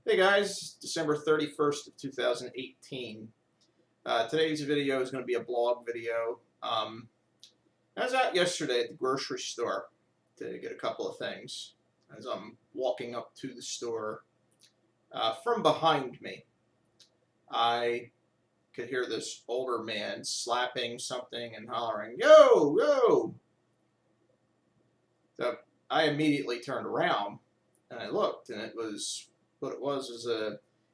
Hey guys, December 31st of 2018. Today's video is going to be a blog video. I was out yesterday at the grocery store to get a couple of things. As I'm walking up to the store, from behind me, I could hear this older man slapping something and hollering, "Yo, yo!" So I immediately turned around and I looked, and what it was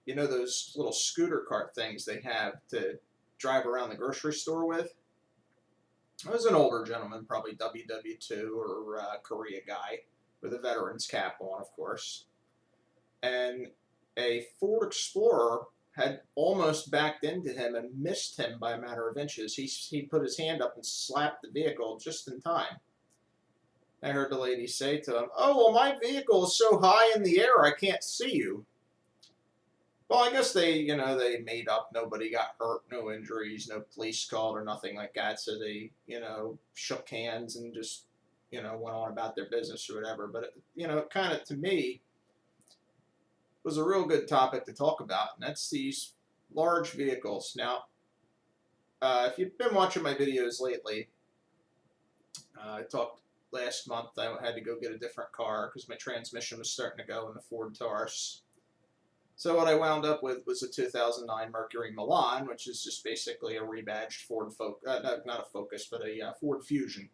those little scooter cart things they have to drive around the grocery store with. It was an older gentleman, probably WW2 or Korea guy, with a veteran's cap on, of course. And a Ford Explorer had almost backed into him and missed him by a matter of inches. He put his hand up and slapped the vehicle just in time. I heard the lady say to him, "Oh, well, my vehicle is so high in the air I can't see you." Well, I guess they made up. Nobody got hurt, no injuries, no police called or nothing like that. So they, shook hands and just, went on about their business or whatever. But, it kind of, to me, was a real good topic to talk about. And that's these large vehicles. Now, if you've been watching my videos lately, I talked last month I had to go get a different car because my transmission was starting to go in the Ford Taurus. So what I wound up with was a 2009 Mercury Milan, which is just basically a rebadged Ford not a Focus, but a Ford Fusion.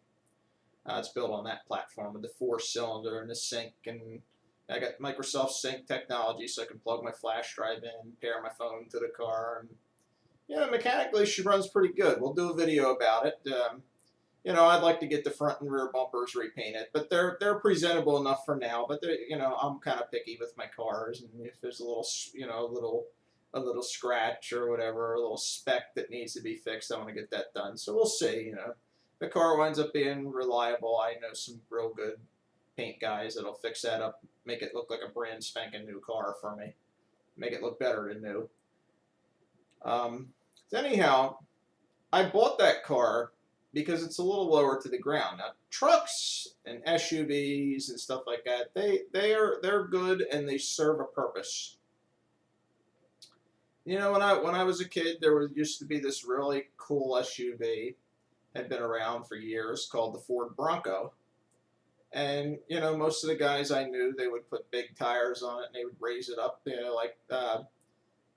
It's built on that platform with the 4-cylinder and the sync, and I got Microsoft Sync technology, so I can plug my flash drive in, pair my phone to the car, and mechanically she runs pretty good. We'll do a video about it. I'd like to get the front and rear bumpers repainted, but they're presentable enough for now. But I'm kind of picky with my cars, and if there's a little, a little scratch or whatever, a little speck that needs to be fixed, I want to get that done. So we'll see. If the car winds up being reliable, I know some real good paint guys that'll fix that up, make it look like a brand spanking new car for me, make it look better than new. So anyhow, I bought that car because it's a little lower to the ground. Now, trucks and SUVs and stuff like that, they're good and they serve a purpose. When I was a kid, used to be this really cool SUV, had been around for years, called the Ford Bronco. And most of the guys I knew, they would put big tires on it and they would raise it up,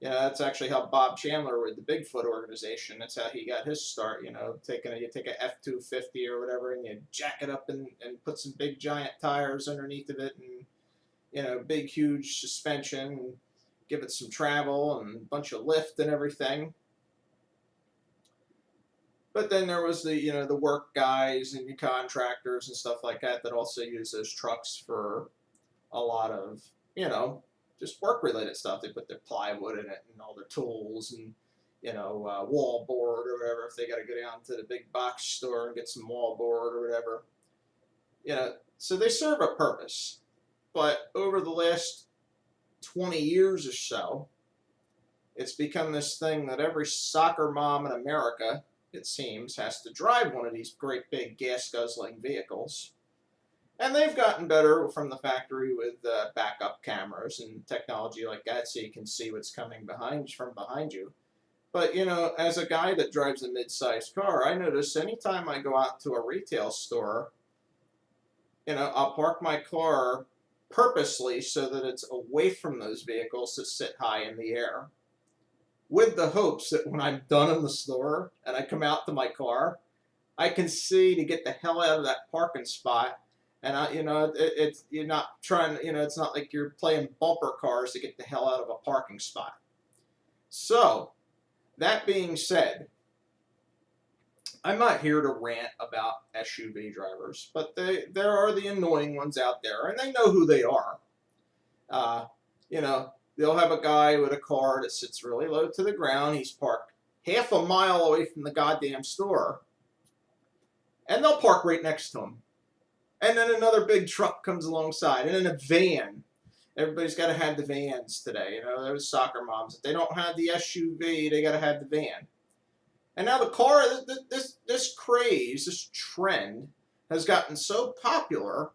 that's actually how Bob Chandler with the Bigfoot organization, that's how he got his start. You take a F-250 or whatever and you jack it up and put some big giant tires underneath of it and, big huge suspension and give it some travel and a bunch of lift and everything. But then there was the work guys and the contractors and stuff like that also use those trucks for a lot of, just work-related stuff. They put their plywood in it and all their tools and, wall board or whatever if they got to go down to the big box store and get some wall board or whatever. So they serve a purpose. But over the last 20 years or so, it's become this thing that every soccer mom in America, it seems, has to drive one of these great big gas-guzzling vehicles. And they've gotten better from the factory with backup cameras and technology like that, so you can see what's coming from behind you. But, as a guy that drives a mid-sized car, I notice anytime I go out to a retail store, I'll park my car purposely so that it's away from those vehicles that sit high in the air, with the hopes that when I'm done in the store and I come out to my car, I can see to get the hell out of that parking spot. And you're not trying. It's not like you're playing bumper cars to get the hell out of a parking spot. So, that being said, I'm not here to rant about SUV drivers, but there are the annoying ones out there, and they know who they are. They'll have a guy with a car that sits really low to the ground. He's parked half a mile away from the goddamn store, and they'll park right next to him. And then another big truck comes alongside, and then a van. Everybody's got to have the vans today. Those soccer moms. If they don't have the SUV, they got to have the van. And now the car, this craze, this trend, has gotten so popular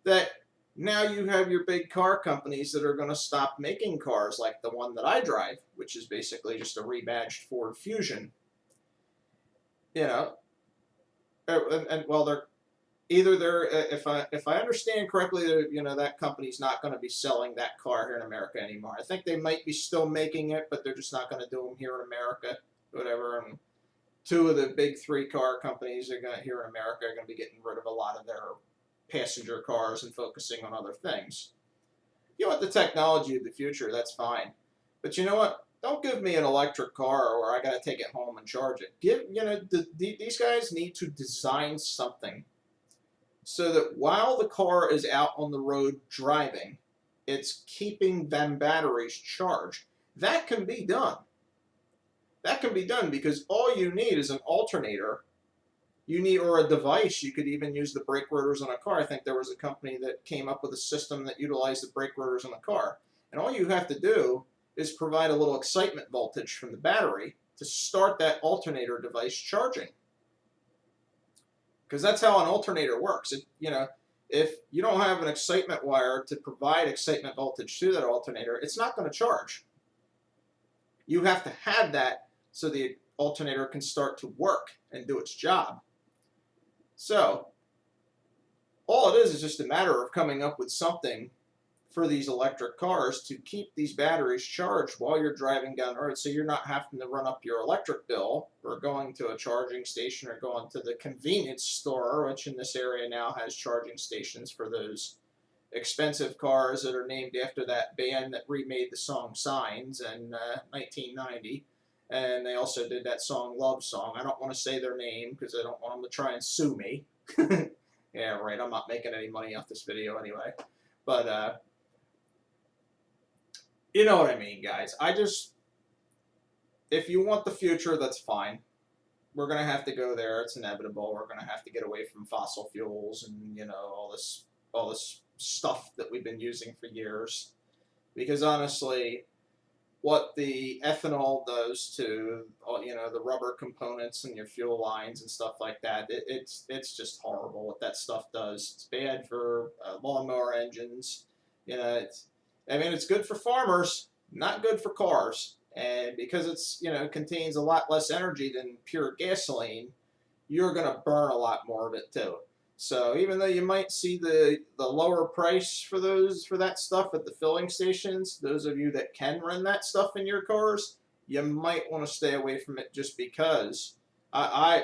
that Now you have your big car companies that are going to stop making cars like the one that I drive, which is basically just a rebadged Ford Fusion. You know, and well, they're either they're if I understand correctly, that company's not going to be selling that car here in America anymore. I think they might be still making it, but they're just not going to do them here in America, whatever. And two of the big three car companies here in America are going to be getting rid of a lot of their passenger cars and focusing on other things. You want the technology of the future, that's fine. But you know what? Don't give me an electric car where I got to take it home and charge it. These guys need to design something so that while the car is out on the road driving, it's keeping them batteries charged. That can be done. That can be done because all you need is an alternator. Or a device. You could even use the brake rotors on a car. I think there was a company that came up with a system that utilized the brake rotors on a car. And all you have to do is provide a little excitement voltage from the battery to start that alternator device charging. Because that's how an alternator works. If you don't have an excitement wire to provide excitement voltage to that alternator, it's not going to charge. You have to have that so the alternator can start to work and do its job. So, all it is just a matter of coming up with something for these electric cars to keep these batteries charged while you're driving down the road, so you're not having to run up your electric bill or going to a charging station or going to the convenience store, which in this area now has charging stations for those expensive cars that are named after that band that remade the song Signs in 1990. And they also did that song Love Song. I don't want to say their name because I don't want them to try and sue me. Yeah, right. I'm not making any money off this video anyway. But, you know what I mean, guys. If you want the future, that's fine. We're going to have to go there. It's inevitable. We're going to have to get away from fossil fuels and, all this stuff that we've been using for years. Because honestly, what the ethanol does to the rubber components and your fuel lines and stuff like that, it's just horrible what that stuff does. It's bad for lawnmower engines. It's good for farmers, not good for cars. And because it's contains a lot less energy than pure gasoline, you're going to burn a lot more of it too. So even though you might see the lower price for that stuff at the filling stations, those of you that can run that stuff in your cars, you might want to stay away from it just because.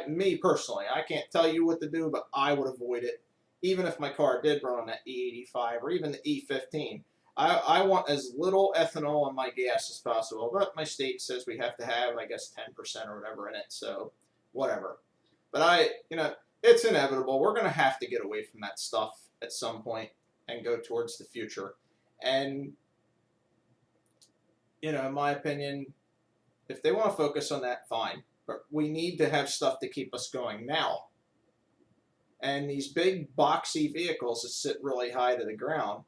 Me personally, I can't tell you what to do, but I would avoid it, even if my car did run on that E85 or even the E15. I want as little ethanol in my gas as possible, but my state says we have to have, I guess, 10% or whatever in it, so whatever. But it's inevitable. We're going to have to get away from that stuff at some point and go towards the future. And, in my opinion, if they want to focus on that, fine. But we need to have stuff to keep us going now. And these big boxy vehicles that sit really high to the ground,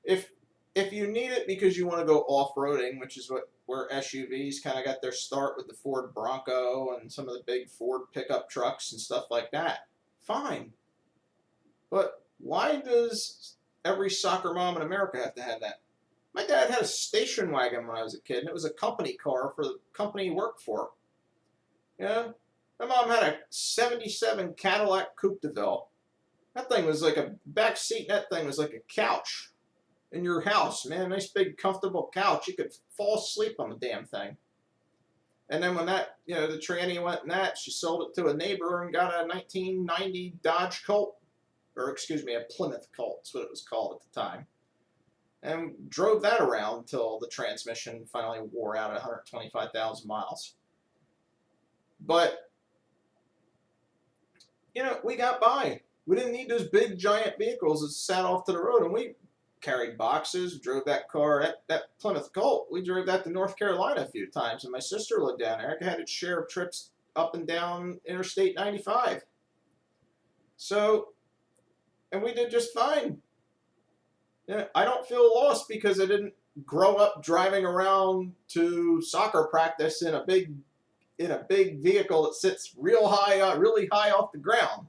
if you need it because you want to go off-roading, which is where SUVs kind of got their start with the Ford Bronco and some of the big Ford pickup trucks and stuff like that, fine. But why does every soccer mom in America have to have that? My dad had a station wagon when I was a kid, and it was a company car for the company he worked for. My mom had a 77 Cadillac Coupe de Ville. That thing was like a back seat, and that thing was like a couch in your house, man. Nice big comfortable couch. You could fall asleep on the damn thing. And then when that, the tranny went in that, she sold it to a neighbor and got a 1990 Dodge Colt. Or excuse me, a Plymouth Colt. That's what it was called at the time. And drove that around until the transmission finally wore out at 125,000 miles. But, we got by. We didn't need those big giant vehicles that sat off to the road, and we carried boxes, drove that car, that Plymouth Colt. We drove that to North Carolina a few times, and my sister lived down there. I had its share of trips up and down Interstate 95. So, and we did just fine. I don't feel lost because I didn't grow up driving around to soccer practice in a big vehicle that sits really high off the ground.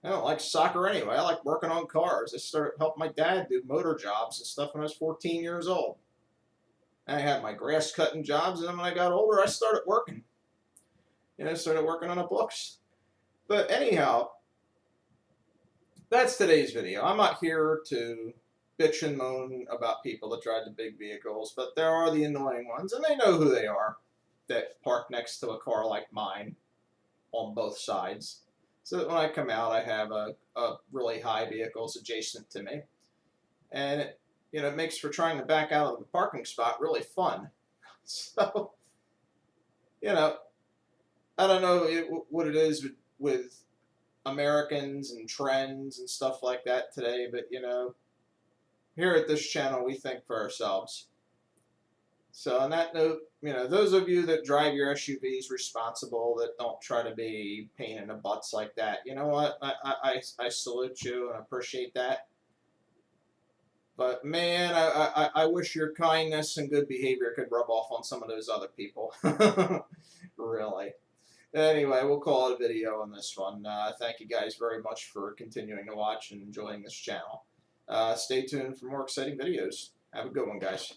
I don't like soccer anyway. I like working on cars. I started helping my dad do motor jobs and stuff when I was 14 years old. I had my grass cutting jobs, and then when I got older, I started working. Started working on the books. But anyhow, that's today's video. I'm not here to bitch and moan about people that drive the big vehicles, but there are the annoying ones, and they know who they are, that park next to a car like mine on both sides. So that when I come out, I have a really high vehicles adjacent to me. And it makes for trying to back out of the parking spot really fun. So, I don't know what it is with Americans and trends and stuff like that today, but here at this channel, we think for ourselves. So on that note, those of you that drive your SUVs responsible, that don't try to be pain in the butts like that, you know what? I salute you and appreciate that. But man, I wish your kindness and good behavior could rub off on some of those other people. Really. Anyway, we'll call it a video on this one. Thank you guys very much for continuing to watch and enjoying this channel. Stay tuned for more exciting videos. Have a good one, guys.